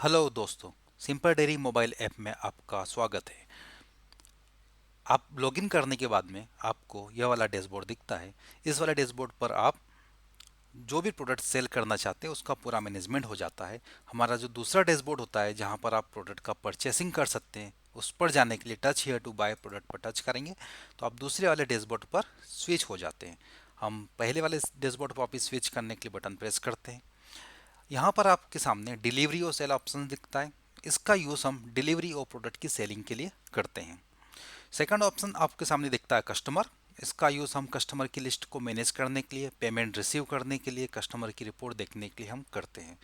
Hello दोस्तों। Simple dairy mobile app में आपका स्वागत है। आप लॉगिन करने के बाद में आपको यह वाला डैशबोर्ड दिखता है। इस वाले डैशबोर्ड पर आप जो भी प्रोडक्ट सेल करना चाहते हैं उसका पूरा मैनेजमेंट हो जाता है। हमारा जो दूसरा डैशबोर्ड होता है जहां पर आप प्रोडक्ट का परचेसिंग कर सकते हैं, उस पर जाने के लिए touch here to buy product पर टच करेंगे तो आप दूसरे वाले डैशबोर्ड पर स्विच हो जाते हैं। हम पहले वाले डैशबोर्ड पर वापस स्विच करने के लिए बटन प्रेस करते हैं। यहाँ पर आपके सामने डिलीवरी और सेल ऑप्शन दिखता है। इसका यूज़ हम डिलीवरी और प्रोडक्ट की सेलिंग के लिए करते हैं। सेकंड ऑप्शन आपके सामने दिखता है कस्टमर। इसका यूज़ हम कस्टमर की लिस्ट को मैनेज करने के लिए, पेमेंट रिसीव करने के लिए, कस्टमर की रिपोर्ट देखने के लिए हम करते हैं।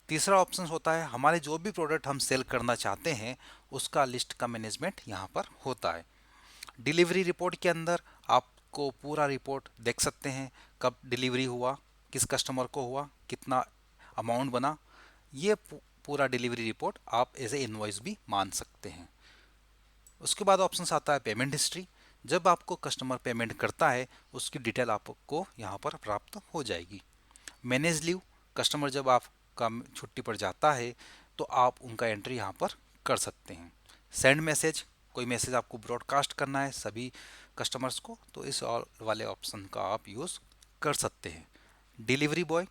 तीसरा ऑप्शन होता है हमारे जो भी प्रोडक्ट हम सेल करना चाहते हैं उसका लिस्ट का मैनेजमेंट यहाँ पर होता है। डिलीवरी रिपोर्ट के अंदर आपको पूरा रिपोर्ट देख सकते हैं, कब डिलीवरी हुआ, किस कस्टमर को हुआ, कितना अमाउंट बना। ये पूरा डिलीवरी रिपोर्ट आप एज ए इनवॉइस भी मान सकते हैं। उसके बाद ऑप्शन आता है पेमेंट हिस्ट्री। जब आपको कस्टमर पेमेंट करता है उसकी डिटेल आपको यहाँ पर प्राप्त हो जाएगी। मैनेज लीव, कस्टमर जब आपका छुट्टी पर जाता है तो आप उनका एंट्री यहाँ पर कर सकते हैं। सेंड मैसेज, कोई मैसेज आपको ब्रॉडकास्ट करना है सभी कस्टमर्स को तो इस और वाले ऑप्शन का आप यूज़ कर सकते हैं। डिलीवरी बॉय,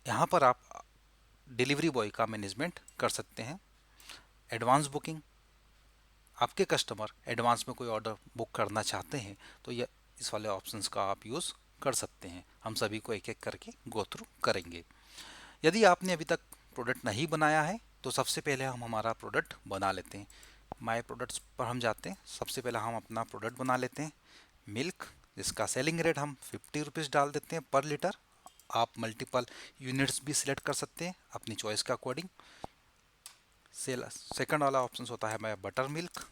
यहाँ पर आप डिलीवरी बॉय का मैनेजमेंट कर सकते हैं। एडवांस बुकिंग, आपके कस्टमर एडवांस में कोई ऑर्डर बुक करना चाहते हैं तो यह इस वाले ऑप्शंस का आप यूज़ कर सकते हैं। हम सभी को एक एक करके गो थ्रू करेंगे। यदि आपने अभी तक प्रोडक्ट नहीं बनाया है तो सबसे पहले हम हमारा प्रोडक्ट बना लेते हैं। माय प्रोडक्ट्स पर हम जाते हैं। सबसे पहले हम अपना प्रोडक्ट बना लेते हैं, मिल्क, जिसका सेलिंग रेट हम 50 रुपीज़ डाल देते हैं पर लीटर। आप मल्टीपल यूनिट्स भी सिलेक्ट कर सकते हैं अपनी चॉइस के अकॉर्डिंग। सेकंड वाला ऑप्शन होता है मैं बटर मिल्क,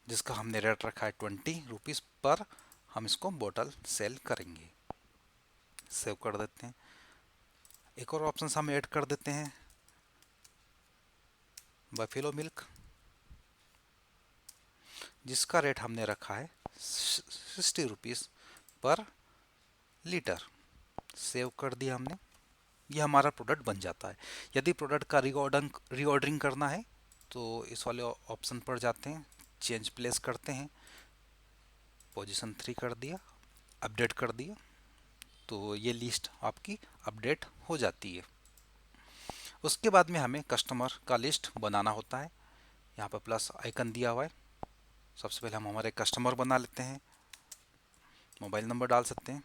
जिसका हमने रेट रखा है 20 रुपीज़ पर। हम इसको बोतल सेल करेंगे। सेव कर देते हैं। एक और ऑप्शन हम ऐड कर देते हैं बफेलो मिल्क, जिसका रेट हमने रखा है 60 रुपीज़ पर लीटर। सेव कर दिया हमने। ये हमारा प्रोडक्ट बन जाता है। यदि प्रोडक्ट का रीऑर्डरिंग करना है तो इस वाले ऑप्शन पर जाते हैं, चेंज प्लेस करते हैं, पोजीशन 3 कर दिया, अपडेट कर दिया तो ये लिस्ट आपकी अपडेट हो जाती है। उसके बाद में हमें कस्टमर का लिस्ट बनाना होता है। यहाँ पर प्लस आइकन दिया हुआ है। सबसे पहले हम हमारे कस्टमर बना लेते हैं। मोबाइल नंबर डाल सकते हैं।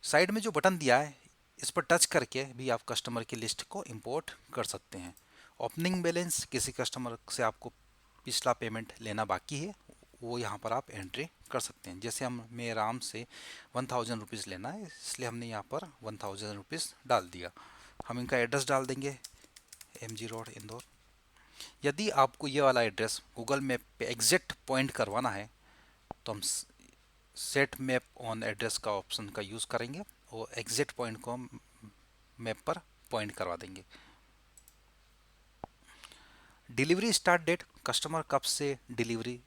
साइड में जो बटन दिया है इस पर टच करके भी आप कस्टमर की लिस्ट को इंपोर्ट कर सकते हैं। ओपनिंग बैलेंस, किसी कस्टमर से आपको पिछला पेमेंट लेना बाकी है वो यहाँ पर आप एंट्री कर सकते हैं। जैसे हमें राम से 1000 रुपीज़ लेना है इसलिए हमने यहाँ पर 1000 रुपीज़ डाल दिया। हम इनका एड्रेस डाल देंगे, MG रोड इंदौर। यदि आपको ये वाला एड्रेस गूगल मैप पे एग्जैक्ट पॉइंट करवाना है तो हम सेट मैप ऑन एड्रेस का ऑप्शन का यूज़ करेंगे और एग्जैक्ट पॉइंट को हम मैप पर पॉइंट करवा देंगे। डिलीवरी स्टार्ट डेट, कस्टमर कब से डिलीवरी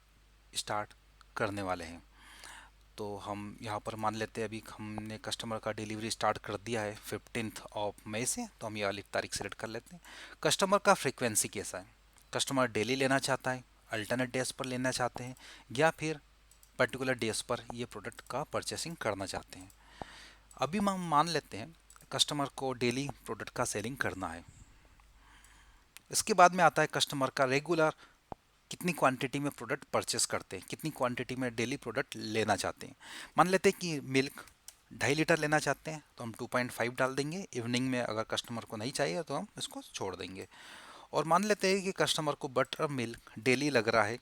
स्टार्ट करने वाले हैं तो हम यहाँ पर मान लेते हैं अभी हमने कस्टमर का डिलीवरी स्टार्ट कर दिया है 15 मई से, तो हम ये वाली तारीख सेलेक्ट कर लेते हैं। कस्टमर का फ्रीक्वेंसी कैसा है, कस्टमर डेली लेना चाहता है, अल्टरनेट डेज पर लेना चाहते हैं या फिर पर्टिकुलर डेज पर ये प्रोडक्ट का परचेसिंग करना चाहते हैं। अभी हम मान लेते हैं कस्टमर को डेली प्रोडक्ट का सेलिंग करना है। इसके बाद में आता है कस्टमर का रेगुलर कितनी क्वांटिटी में प्रोडक्ट परचेस करते हैं, कितनी क्वांटिटी में डेली प्रोडक्ट लेना चाहते हैं। मान लेते हैं कि मिल्क 2.5 लीटर लेना चाहते हैं तो हम 2.5 डाल देंगे। इवनिंग में अगर कस्टमर को नहीं चाहिए तो हम इसको छोड़ देंगे। और मान लेते हैं कि कस्टमर को बटर मिल्क डेली लग रहा है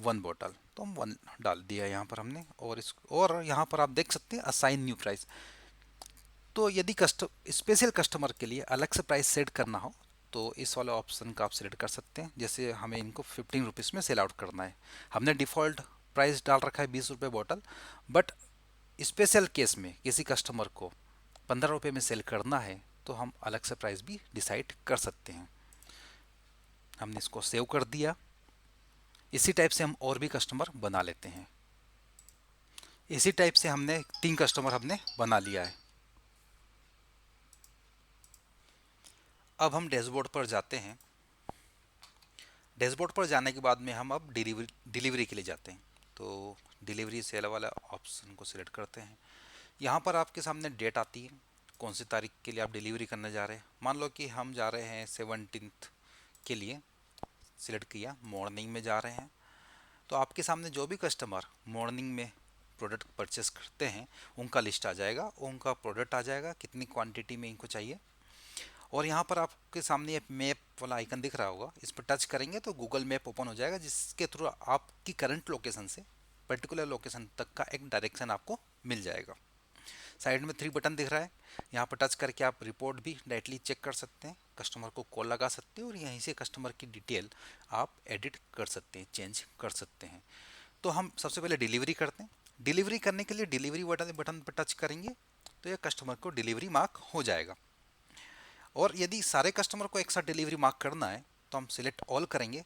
1 बोतल तो हम 1 डाल दिया यहाँ पर हमने। और यहाँ पर आप देख सकते हैं असाइन न्यू प्राइस। तो यदि स्पेशल कस्टमर के लिए अलग से प्राइस सेट करना हो तो इस वाले ऑप्शन का आप सिलेक्ट कर सकते हैं। जैसे हमें इनको 15 रुपीज़ में सेल आउट करना है, हमने डिफ़ॉल्ट प्राइस डाल रखा है 20 रुपये बोतल, बट स्पेशल केस में किसी कस्टमर को 15 रुपये में सेल करना है तो हम अलग से प्राइस भी डिसाइड कर सकते हैं। हमने इसको सेव कर दिया। इसी टाइप से हम और भी कस्टमर बना लेते हैं। इसी टाइप से हमने 3 कस्टमर हमने बना लिया है। अब हम डैशबोर्ड पर जाते हैं। डैशबोर्ड पर जाने के बाद में हम अब डिलीवरी के लिए जाते हैं। तो डिलीवरी सेल वाला ऑप्शन को सिलेक्ट करते हैं। यहाँ पर आपके सामने डेट आती है, कौन सी तारीख के लिए आप डिलीवरी करने जा रहे हैं। मान लो कि हम जा रहे हैं 17th के लिए, सिलेक्ट किया, मॉर्निंग में जा रहे हैं। तो आपके सामने जो भी कस्टमर मॉर्निंग में प्रोडक्ट परचेस करते हैं उनका लिस्ट आ जाएगा, उनका प्रोडक्ट आ जाएगा, कितनी क्वांटिटी में इनको चाहिए। और यहाँ पर आपके सामने एक मैप वाला आइकन दिख रहा होगा, इस पर टच करेंगे तो गूगल मैप ओपन हो जाएगा, जिसके थ्रू आपकी करंट लोकेशन से पर्टिकुलर लोकेशन तक का एक डायरेक्शन आपको मिल जाएगा। साइड में 3 बटन दिख रहा है, यहाँ पर टच करके आप रिपोर्ट भी डायरेक्टली चेक कर सकते हैं, कस्टमर को कॉल लगा सकते हैं और यहीं से कस्टमर की डिटेल आप एडिट कर सकते हैं, चेंज कर सकते हैं। तो हम सबसे पहले डिलीवरी करते हैं। डिलीवरी करने के लिए डिलीवरी बटन पर टच करेंगे तो यह कस्टमर को डिलीवरी मार्क हो जाएगा। और यदि सारे कस्टमर को एक साथ डिलीवरी मार्क करना है तो हम सिलेक्ट ऑल करेंगे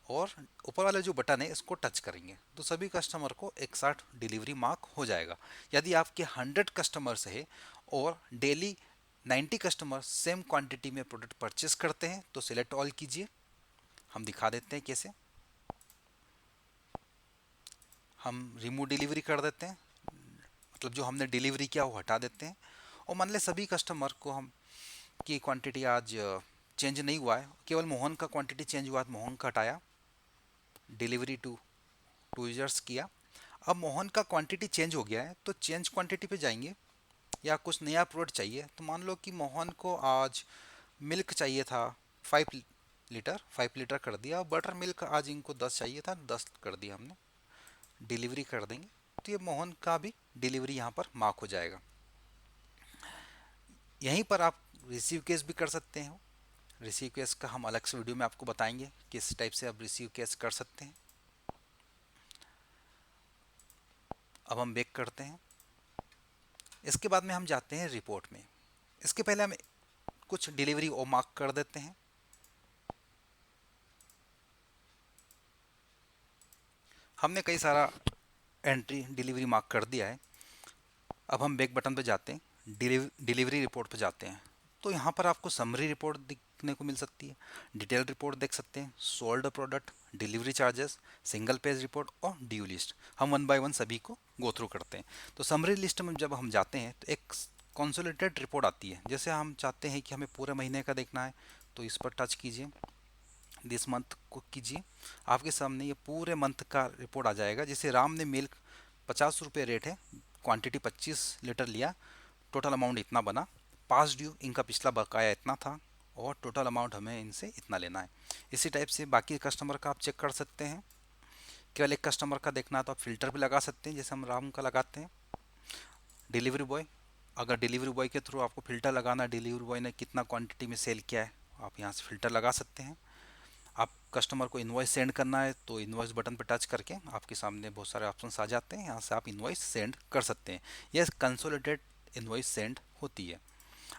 और ऊपर वाला जो बटन है इसको टच करेंगे तो सभी कस्टमर को एक साथ डिलीवरी मार्क हो जाएगा। यदि आपके 100 कस्टमर्स है और डेली 90 कस्टमर सेम क्वांटिटी में प्रोडक्ट परचेस करते हैं तो सिलेक्ट ऑल कीजिए। हम दिखा देते हैं कैसे। हम रिमूव डिलीवरी कर देते हैं, मतलब जो हमने डिलीवरी किया वो हटा देते हैं। और मान लें सभी कस्टमर को हम की क्वांटिटी आज चेंज नहीं हुआ है, केवल मोहन का क्वांटिटी चेंज हुआ, तो मोहन का हटाया, डिलीवरी टू यूजर्स किया। अब मोहन का क्वांटिटी चेंज हो गया है तो चेंज क्वांटिटी पे जाएंगे, या कुछ नया प्रोडक्ट चाहिए। तो मान लो कि मोहन को आज मिल्क चाहिए था 5 लीटर, 5 लीटर कर दिया। बटर मिल्क आज इनको 10 चाहिए था, 10 कर दिया हमने, डिलीवरी कर देंगे। तो ये मोहन का भी डिलीवरी यहाँ पर मार्क हो जाएगा। यहीं पर आप रिसीव केस भी कर सकते हैं। रिसीव केस का हम अलग से वीडियो में आपको बताएंगे किस टाइप से आप रिसीव केस कर सकते हैं। अब हम बैक करते हैं। इसके बाद में हम जाते हैं रिपोर्ट में। इसके पहले हम कुछ डिलीवरी और मार्क कर देते हैं। हमने कई सारा एंट्री डिलीवरी मार्क कर दिया है। अब हम बैक बटन पर जाते हैं, डिलीवरी रिपोर्ट पर जाते हैं। तो यहाँ पर आपको समरी रिपोर्ट देखने को मिल सकती है, डिटेल रिपोर्ट देख सकते हैं, sold product, delivery charges, single page report और ड्यू लिस्ट। हम वन बाय वन सभी को गो थ्रू करते हैं। तो समरी लिस्ट में जब हम जाते हैं तो एक कंसोलिडेटेड रिपोर्ट आती है। जैसे हम चाहते हैं कि हमें पूरे महीने का देखना है तो इस पर टच कीजिए, दिस मंथ को कीजिए, आपके सामने ये पूरे मंथ का रिपोर्ट आ जाएगा। जैसे राम ने मिल्क 50 रुपये रेट है, क्वांटिटी 25 लीटर लिया, टोटल अमाउंट इतना बना, पास ड्यू इनका पिछला बकाया इतना था और टोटल अमाउंट हमें इनसे इतना लेना है। इसी टाइप से बाकी कस्टमर का आप चेक कर सकते हैं। केवल एक कस्टमर का देखना है तो आप फिल्टर भी लगा सकते हैं, जैसे हम राम का लगाते हैं। डिलीवरी बॉय, अगर डिलीवरी बॉय के थ्रू आपको फिल्टर लगाना है, डिलीवरी बॉय ने कितना क्वांटिटी में सेल किया है, आप यहाँ से फिल्टर लगा सकते हैं। आप कस्टमर को इन्वॉइस सेंड करना है तो इन्वॉइस बटन पर टच करके आपके सामने बहुत सारे ऑप्शंस आ जाते हैं, यहाँ से आप इन्वॉइस सेंड कर सकते हैं। यह कंसोलिडेटेड इन्वॉइस सेंड होती है।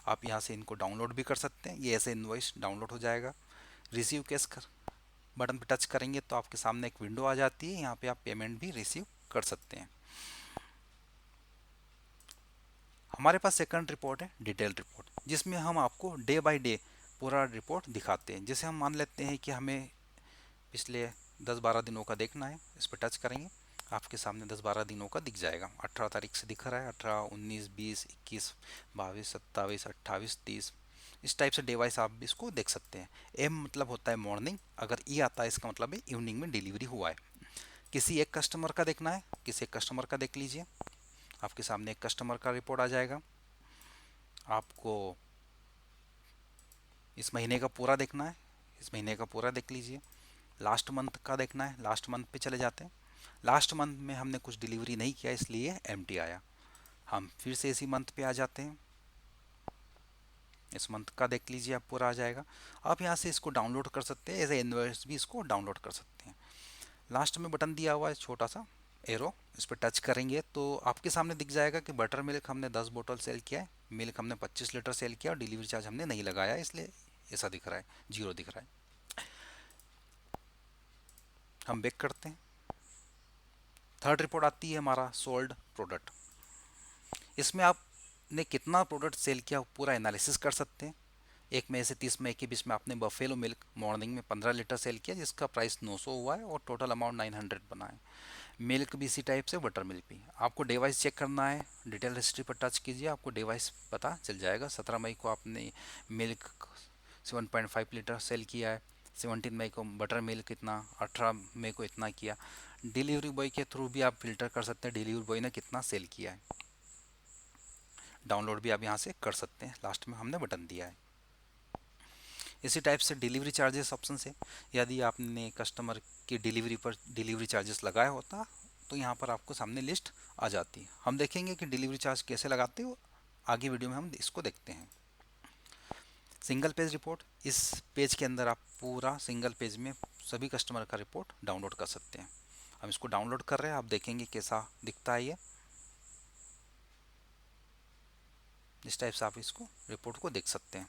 आप यहाँ से इनको डाउनलोड भी कर सकते हैं, ये ऐसे इन्वॉइस डाउनलोड हो जाएगा। रिसीव केस कर बटन पर टच करेंगे तो आपके सामने एक विंडो आ जाती है, यहाँ पे आप पेमेंट भी रिसीव कर सकते हैं। हमारे पास सेकंड रिपोर्ट है डिटेल रिपोर्ट, जिसमें हम आपको डे बाय डे पूरा रिपोर्ट दिखाते हैं। जैसे हम मान लेते हैं कि हमें पिछले 10-12 दिनों का देखना है, इस पर टच करेंगे, आपके सामने 10-12 दिनों का दिख जाएगा। 18 तारीख से दिख रहा है, 18, 19, 20, 21, 22, 27, 28, 30, इस टाइप से डिवाइस आप भी इसको देख सकते हैं। एम मतलब होता है मॉर्निंग, अगर ई आता है इसका मतलब है इवनिंग में डिलीवरी हुआ है। किसी एक कस्टमर का देखना है, किसी एक कस्टमर का देख लीजिए, आपके सामने एक कस्टमर का रिपोर्ट आ जाएगा। आपको इस महीने का पूरा देखना है, इस महीने का पूरा देख लीजिए। लास्ट मंथ का देखना है, लास्ट मंथ पे चले जाते हैं। लास्ट मंथ में हमने कुछ डिलीवरी नहीं किया इसलिए एम्प्टी आया। हम फिर से इसी मंथ पे आ जाते हैं, इस मंथ का देख लीजिए, आप पूरा आ जाएगा। आप यहाँ से इसको डाउनलोड कर सकते हैं, एज ए इनवॉइस भी इसको डाउनलोड कर सकते हैं। लास्ट में बटन दिया हुआ है छोटा सा एरो, इस पर टच करेंगे तो आपके सामने दिख जाएगा कि बटर मिल्क हमने 10 बोतल सेल किया है, मिल्क हमने 25 लीटर सेल किया और डिलीवरी चार्ज हमने नहीं लगाया, इसलिए ऐसा दिख रहा है, जीरो दिख रहा है। हम बैक करते हैं। थर्ड रिपोर्ट आती है हमारा सोल्ड प्रोडक्ट। इसमें आपने कितना प्रोडक्ट सेल किया पूरा एनालिसिस कर सकते हैं। 1 मई से 30 मई के बीच में आपने बफेलो मिल्क मॉर्निंग में 15 लीटर सेल किया, जिसका प्राइस 900 हुआ है और टोटल अमाउंट 900 बना है। मिल्क भी इसी टाइप से, बटर मिल्क भी। आपको डिवाइस चेक करना है, डिटेल हिस्ट्री पर टच कीजिए, आपको डिवाइस पता चल जाएगा। 17 मई को आपने मिल्क 7.5 लीटर सेल किया है, 17 मई को बटर मिल्क इतना, 18 मई को इतना किया। डिलीवरी बॉय के थ्रू भी आप फिल्टर कर सकते हैं डिलीवरी बॉय ने कितना सेल किया है। डाउनलोड भी आप यहाँ से कर सकते हैं, लास्ट में हमने बटन दिया है। इसी टाइप से डिलीवरी चार्जेस ऑप्शन से, यदि आपने कस्टमर की डिलीवरी पर डिलीवरी चार्जेस लगाया होता तो यहाँ पर आपको सामने लिस्ट आ जाती है। हम देखेंगे कि डिलीवरी चार्ज कैसे लगाते हो, आगे वीडियो में हम इसको देखते हैं। सिंगल पेज रिपोर्ट, इस पेज के अंदर आप पूरा सिंगल पेज में सभी कस्टमर का रिपोर्ट डाउनलोड कर सकते हैं। हम इसको डाउनलोड कर रहे हैं, आप देखेंगे कैसा दिखता है ये। इस टाइप से आप इसको रिपोर्ट को देख सकते हैं।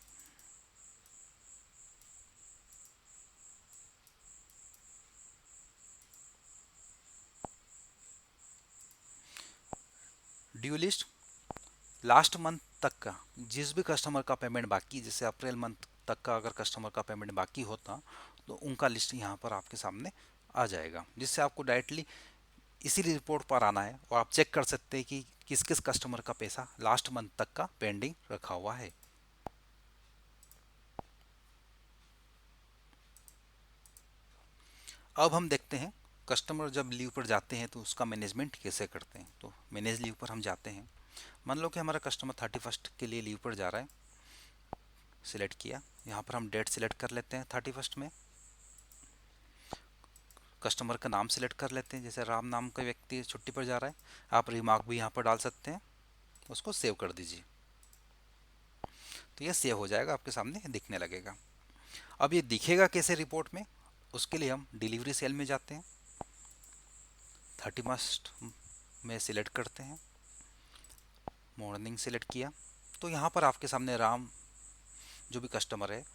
ड्यू लिस्ट, लास्ट मंथ तक का जिस भी कस्टमर का पेमेंट बाकी, जैसे अप्रैल मंथ तक का अगर कस्टमर का पेमेंट बाकी होता तो उनका लिस्ट यहाँ पर आपके सामने आ जाएगा, जिससे आपको डायरेक्टली इसी रिपोर्ट पर आना है और आप चेक कर सकते हैं कि किस किस कस्टमर का पैसा लास्ट मंथ तक का पेंडिंग रखा हुआ है। अब हम देखते हैं कस्टमर जब लीव पर जाते हैं तो उसका मैनेजमेंट कैसे करते हैं। तो मैनेज लीव पर हम जाते हैं। मान लो कि हमारा कस्टमर 31 के लिए लीव पर जा रहा है, सिलेक्ट किया, यहाँ पर हम डेट सिलेक्ट कर लेते हैं 31 में। कस्टमर का नाम सिलेक्ट कर लेते हैं, जैसे राम नाम का व्यक्ति छुट्टी पर जा रहा है। आप रिमार्क भी यहाँ पर डाल सकते हैं, उसको सेव कर दीजिए तो ये सेव हो जाएगा, आपके सामने दिखने लगेगा। अब ये दिखेगा कैसे रिपोर्ट में, उसके लिए हम डिलीवरी सेल में जाते हैं, 31 में सिलेक्ट करते हैं, मॉर्निंग सिलेक्ट किया तो यहाँ पर आपके सामने राम जो भी कस्टमर है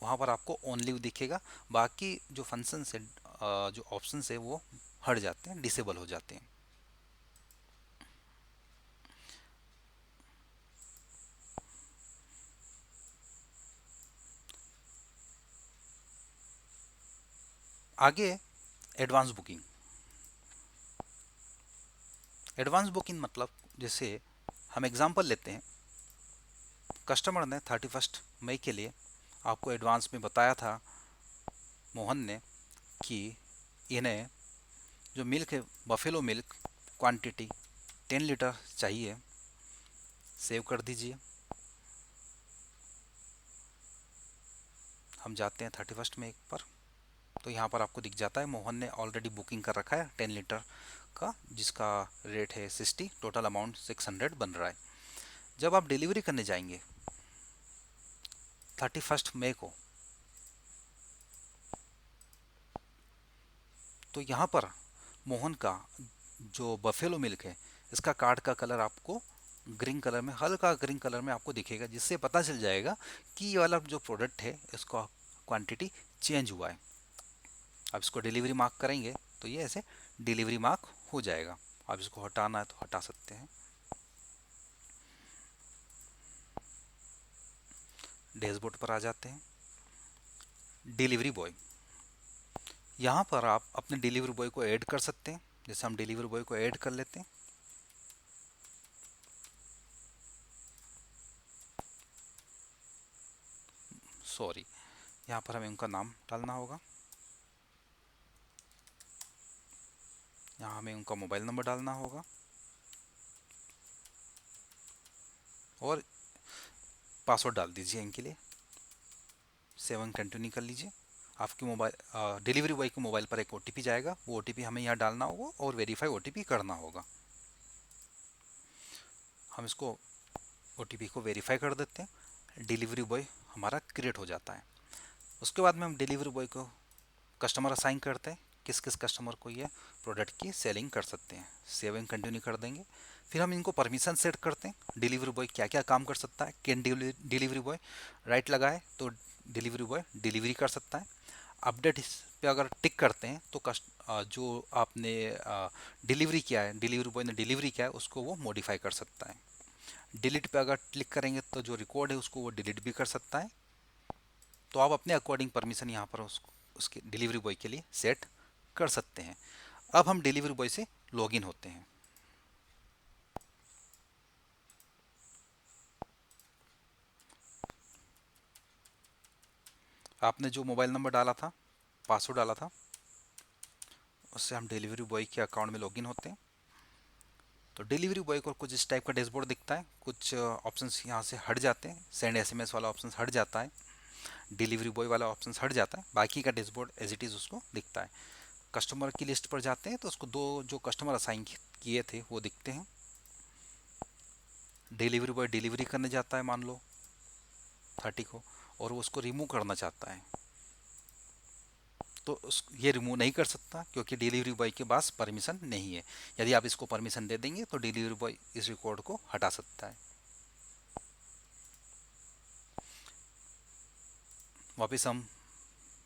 वहाँ पर आपको ऑन लीव दिखेगा। बाकी जो फंक्शन से जो ऑप्शन है वो हट जाते हैं, डिसेबल हो जाते हैं। आगे एडवांस बुकिंग। एडवांस बुकिंग मतलब, जैसे हम एग्जांपल लेते हैं, कस्टमर ने 31 मई के लिए आपको एडवांस में बताया था मोहन ने कि इन्हें जो मिल्क है बफेलो मिल्क क्वांटिटी 10 लीटर चाहिए, सेव कर दीजिए। हम जाते हैं 31 मई पर, तो यहाँ पर आपको दिख जाता है मोहन ने ऑलरेडी बुकिंग कर रखा है 10 लीटर का, जिसका रेट है 60, टोटल अमाउंट 600 बन रहा है। जब आप डिलीवरी करने जाएंगे 31 मई को, तो यहाँ पर मोहन का जो बफेलो मिल्क है इसका कार्ड का कलर आपको ग्रीन कलर में, हल्का ग्रीन कलर में आपको दिखेगा, जिससे पता चल जाएगा कि ये वाला जो प्रोडक्ट है इसका क्वांटिटी चेंज हुआ है। आप इसको डिलीवरी मार्क करेंगे तो ये ऐसे डिलीवरी मार्क हो जाएगा। आप इसको हटाना है तो हटा सकते हैं। डैशबोर्ड पर आ जाते हैं। डिलीवरी बॉय, यहाँ पर आप अपने डिलीवरी बॉय को ऐड कर सकते हैं। जैसे हम डिलीवरी बॉय को ऐड कर लेते हैं, सॉरी, यहाँ पर हमें उनका नाम डालना होगा, यहाँ हमें उनका मोबाइल नंबर डालना होगा और पासवर्ड डाल दीजिए इनके लिए। 7 कंटिन्यू कर लीजिए। आपके मोबाइल डिलीवरी बॉय के मोबाइल पर एक ओटीपी जाएगा, वो ओटीपी हमें यहाँ डालना होगा और वेरीफाई ओटीपी करना होगा। हम इसको ओटीपी को वेरीफाई कर देते हैं। डिलीवरी बॉय हमारा क्रिएट हो जाता है। उसके बाद में हम डिलीवरी बॉय को कस्टमर असाइन करते हैं, किस किस कस्टमर को ये प्रोडक्ट की सेलिंग कर सकते हैं। सेविंग कंटिन्यू कर देंगे। फिर हम इनको परमिशन सेट करते हैं, डिलीवरी बॉय क्या क्या काम कर सकता है। कैन डिलीवरी बॉय राइट लगाए तो डिलीवरी बॉय डिलीवरी कर सकता है। अपडेट इस पे अगर टिक करते हैं तो जो आपने डिलीवरी किया है, डिलीवरी बॉय ने डिलीवरी किया है, उसको वो मॉडिफाई कर सकता है। डिलीट पे अगर क्लिक करेंगे तो जो रिकॉर्ड है उसको वो डिलीट भी कर सकता है। तो आप अपने अकॉर्डिंग परमिशन यहाँ पर उसके डिलीवरी बॉय के लिए सेट कर सकते हैं। अब हम डिलीवरी बॉय से लॉगिन होते हैं। आपने जो मोबाइल नंबर डाला था, पासवर्ड डाला था, उससे हम डिलीवरी बॉय के अकाउंट में लॉगिन होते हैं। तो डिलीवरी बॉय को कुछ इस टाइप का डैशबोर्ड दिखता है, कुछ ऑप्शंस यहाँ से हट जाते हैं, सेंड एसएमएस वाला ऑप्शन हट जाता है, डिलीवरी बॉय वाला ऑप्शन हट जाता है, बाकी का डैशबोर्ड एज इट इज़ उसको दिखता है। कस्टमर की लिस्ट पर जाते हैं तो उसको दो जो कस्टमर असाइन किए थे वो दिखते हैं। डिलीवरी बॉय डिलीवरी करने जाता है मान लो 30 को, और वो उसको रिमूव करना चाहता है, तो ये रिमूव नहीं कर सकता क्योंकि डिलीवरी बॉय के पास परमिशन नहीं है। यदि आप इसको परमिशन दे देंगे तो डिलीवरी बॉय इस रिकॉर्ड को हटा सकता है। वापस हम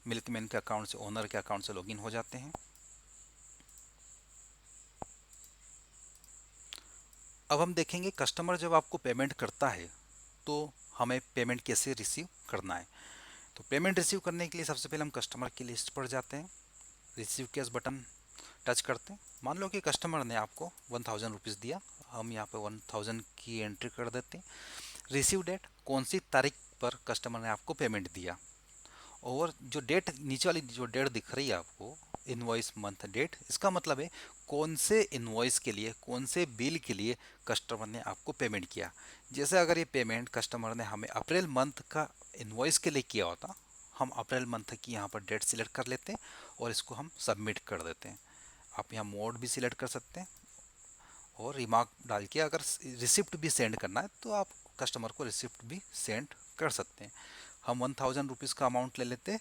मिल्कमैन के अकाउंट से, ओनर के अकाउंट से लॉगिन हो जाते हैं। अब हम देखेंगे कस्टमर जब आपको पेमेंट करता है तो हमें पेमेंट कैसे रिसीव करना है। तो पेमेंट रिसीव करने के लिए सबसे पहले हम कस्टमर की लिस्ट पर जाते हैं, रिसीव कैश बटन टच करते हैं। मान लो कि कस्टमर ने आपको 1000 रुपीज़ दिया, हम यहाँ पे 1000 की एंट्री कर देते हैं। रिसीव डेट, कौन सी तारीख पर कस्टमर ने आपको पेमेंट दिया, और जो डेट नीचे वाली जो डेट दिख रही है आपको, इनवॉइस मंथ डेट, इसका मतलब है कौन से इनवॉइस के लिए, कौन से बिल के लिए कस्टमर ने आपको पेमेंट किया। जैसे अगर ये पेमेंट कस्टमर ने हमें अप्रैल मंथ का इनवॉइस के लिए किया होता, हम अप्रैल मंथ की यहाँ पर डेट सिलेक्ट कर लेते हैं और इसको हम सबमिट कर देते हैं। आप यहाँ मोड भी सिलेक्ट कर सकते हैं, और रिमार्क डाल के अगर रिसिप्ट भी सेंड करना है तो आप कस्टमर को रिसिप्ट भी सेंड कर सकते हैं। हम 1000 रुपीज़ का अमाउंट ले लेते हैं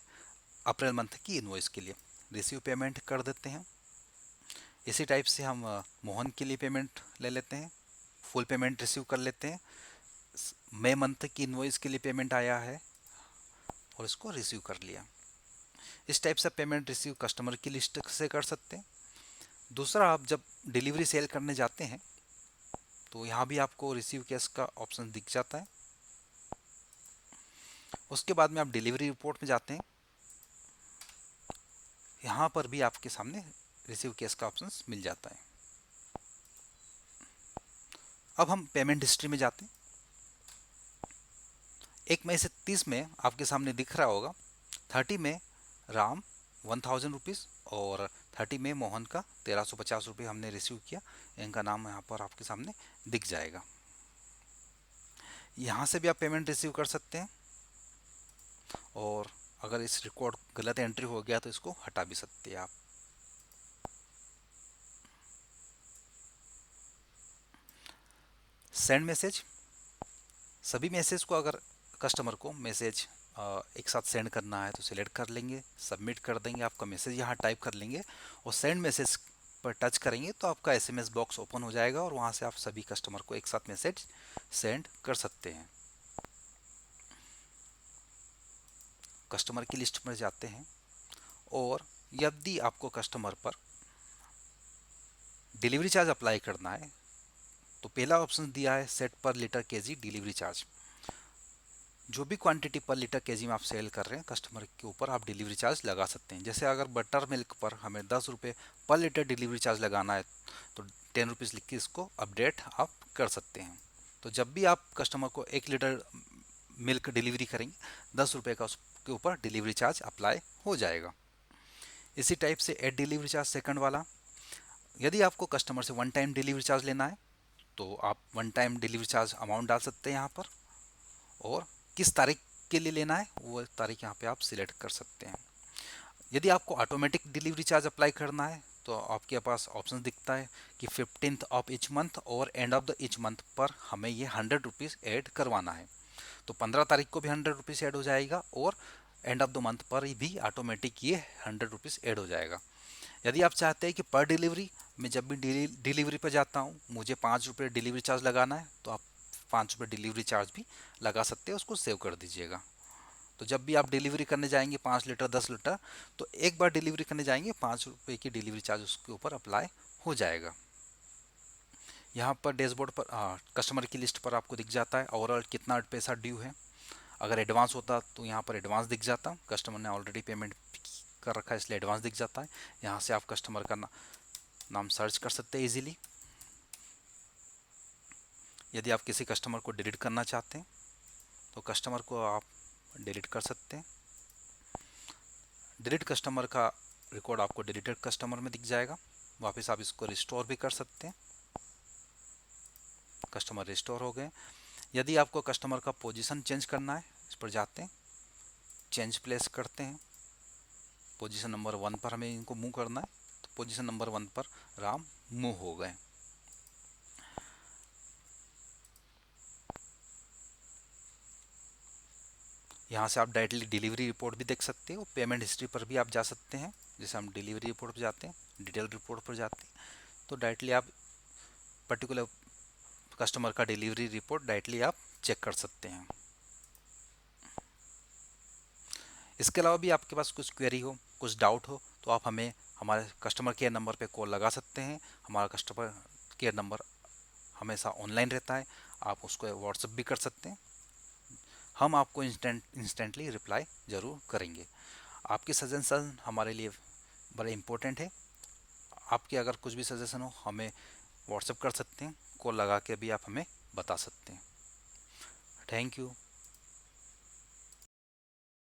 अप्रैल मंथ की इनवॉइस के लिए, रिसीव पेमेंट कर देते हैं। इसी टाइप से हम मोहन के लिए पेमेंट ले लेते हैं, फुल पेमेंट रिसीव कर लेते हैं। मई मंथ की इनवॉइस के लिए पेमेंट आया है और इसको रिसीव कर लिया। इस टाइप से पेमेंट रिसीव कस्टमर की लिस्ट से कर सकते हैं। दूसरा, आप जब डिलीवरी सेल करने जाते हैं तो यहाँ भी आपको रिसीव कैश का ऑप्शन दिख जाता है। उसके बाद में आप डिलीवरी रिपोर्ट में जाते हैं, यहाँ पर भी आपके सामने रिसीव कैश का ऑप्शन मिल जाता है। अब हम पेमेंट हिस्ट्री में जाते हैं। 1 मई से 30 में आपके सामने दिख रहा होगा, 30 में राम 1000 रुपीज़ और 30 में मोहन का 1350 रुपये हमने रिसीव किया। इनका नाम यहाँ पर आपके सामने दिख जाएगा। यहाँ से भी आप पेमेंट रिसीव कर सकते हैं, और अगर इस रिकॉर्ड गलत एंट्री हो गया तो इसको हटा भी सकते हैं आप। सेंड मैसेज, सभी मैसेज को अगर कस्टमर को मैसेज एक साथ सेंड करना है तो सिलेक्ट कर लेंगे, सबमिट कर देंगे, आपका मैसेज यहाँ टाइप कर लेंगे और सेंड मैसेज पर टच करेंगे तो आपका एसएमएस बॉक्स ओपन हो जाएगा और वहाँ से आप सभी कस्टमर को एक साथ मैसेज सेंड कर सकते हैं। कस्टमर की लिस्ट में जाते हैं, और यदि आपको कस्टमर पर डिलीवरी चार्ज अप्लाई करना है तो पहला ऑप्शन दिया है सेट पर लीटर केजी डिलीवरी चार्ज। जो भी क्वांटिटी पर लीटर केजी में आप सेल कर रहे हैं कस्टमर के ऊपर आप डिलीवरी चार्ज लगा सकते हैं। जैसे अगर बटर मिल्क पर हमें 10 रुपये पर लीटर डिलीवरी चार्ज लगाना है तो 10 रुपीज़ लिख के इसको अपडेट आप कर सकते हैं। तो जब भी आप कस्टमर को 1 लीटर मिल्क डिलीवरी करेंगे 10 रुपये का उसके ऊपर डिलीवरी चार्ज अप्लाई हो जाएगा। इसी टाइप से एड डिलीवरी चार्ज सेकंड वाला, यदि आपको कस्टमर से वन टाइम डिलीवरी चार्ज लेना है तो आप one time delivery charge amount डाल सकते हैं यहाँ पर, और किस तारीख के लिए लेना है वो तारीख यहाँ पे आप सिलेक्ट कर सकते हैं। यदि आपको ऑटोमेटिक डिलीवरी चार्ज अप्लाई करना है तो आपके पास ऑप्शन दिखता है कि 15th ऑफ ईच मंथ और end of the each month पर हमें ये 100 रुपीज़ ऐड करवाना है। तो 15 तारीख को भी 100 रुपीज़ ऐड हो जाएगा और एंड ऑफ द मंथ पर भी ऑटोमेटिक ये 100 रुपीज़ ऐड हो जाएगा। यदि आप चाहते हैं कि पर डिलीवरी मैं जब भी डिलीवरी पर जाता हूँ मुझे 5 रुपये डिलीवरी चार्ज लगाना है तो आप 5 रुपये डिलीवरी चार्ज भी लगा सकते हैं, उसको सेव कर दीजिएगा। तो जब भी आप डिलीवरी करने जाएंगे 5 लीटर 10 लीटर तो एक बार डिलीवरी करने जाएंगे 5 रुपये की डिलीवरी चार्ज उसके ऊपर अप्लाई हो जाएगा। यहाँ पर डैशबोर्ड पर कस्टमर की लिस्ट पर आपको दिख जाता है ओवरऑल कितना पैसा ड्यू है। अगर एडवांस होता तो यहाँ पर एडवांस दिख जाता, कस्टमर ने ऑलरेडी पेमेंट कर रखा है इसलिए एडवांस दिख जाता है। यहाँ से आप कस्टमर का नाम सर्च कर सकते हैं इजीली। यदि आप किसी कस्टमर को डिलीट करना चाहते हैं तो कस्टमर को आप डिलीट कर सकते हैं। डिलीट कस्टमर का रिकॉर्ड आपको डिलीटेड कस्टमर में दिख जाएगा। वापस आप इसको रिस्टोर भी कर सकते हैं। कस्टमर रिस्टोर हो गए। यदि आपको कस्टमर का पोजीशन चेंज करना है, इस पर जाते हैं, चेंज प्लेस करते हैं। पोजीशन नंबर 1 पर हमें इनको मूव करना है, तो पोजीशन नंबर 1 पर राम मूव हो गए। यहाँ से आप डायरेक्टली डिलीवरी रिपोर्ट भी देख सकते हो। पेमेंट हिस्ट्री पर भी आप जा सकते हैं। जैसे हम डिलीवरी रिपोर्ट पर जाते हैं, डिटेल रिपोर्ट पर जाते हैं, तो डायरेक्टली आप पर्टिकुलर कस्टमर का डिलीवरी रिपोर्ट डायरेक्टली आप चेक कर सकते हैं। इसके अलावा भी आपके पास कुछ क्वेरी हो, कुछ डाउट हो, तो आप हमें हमारे कस्टमर केयर नंबर पे कॉल लगा सकते हैं। हमारा कस्टमर केयर नंबर हमेशा ऑनलाइन रहता है, आप उसको व्हाट्सएप भी कर सकते हैं। हम आपको इंस्टेंटली रिप्लाई ज़रूर करेंगे। आपकी सजेशन हमारे लिए बड़े इम्पोर्टेंट है। आपके अगर कुछ भी सजेशन हो हमें व्हाट्सएप कर सकते हैं, कॉल लगा के भी आप हमें बता सकते हैं। Thank you.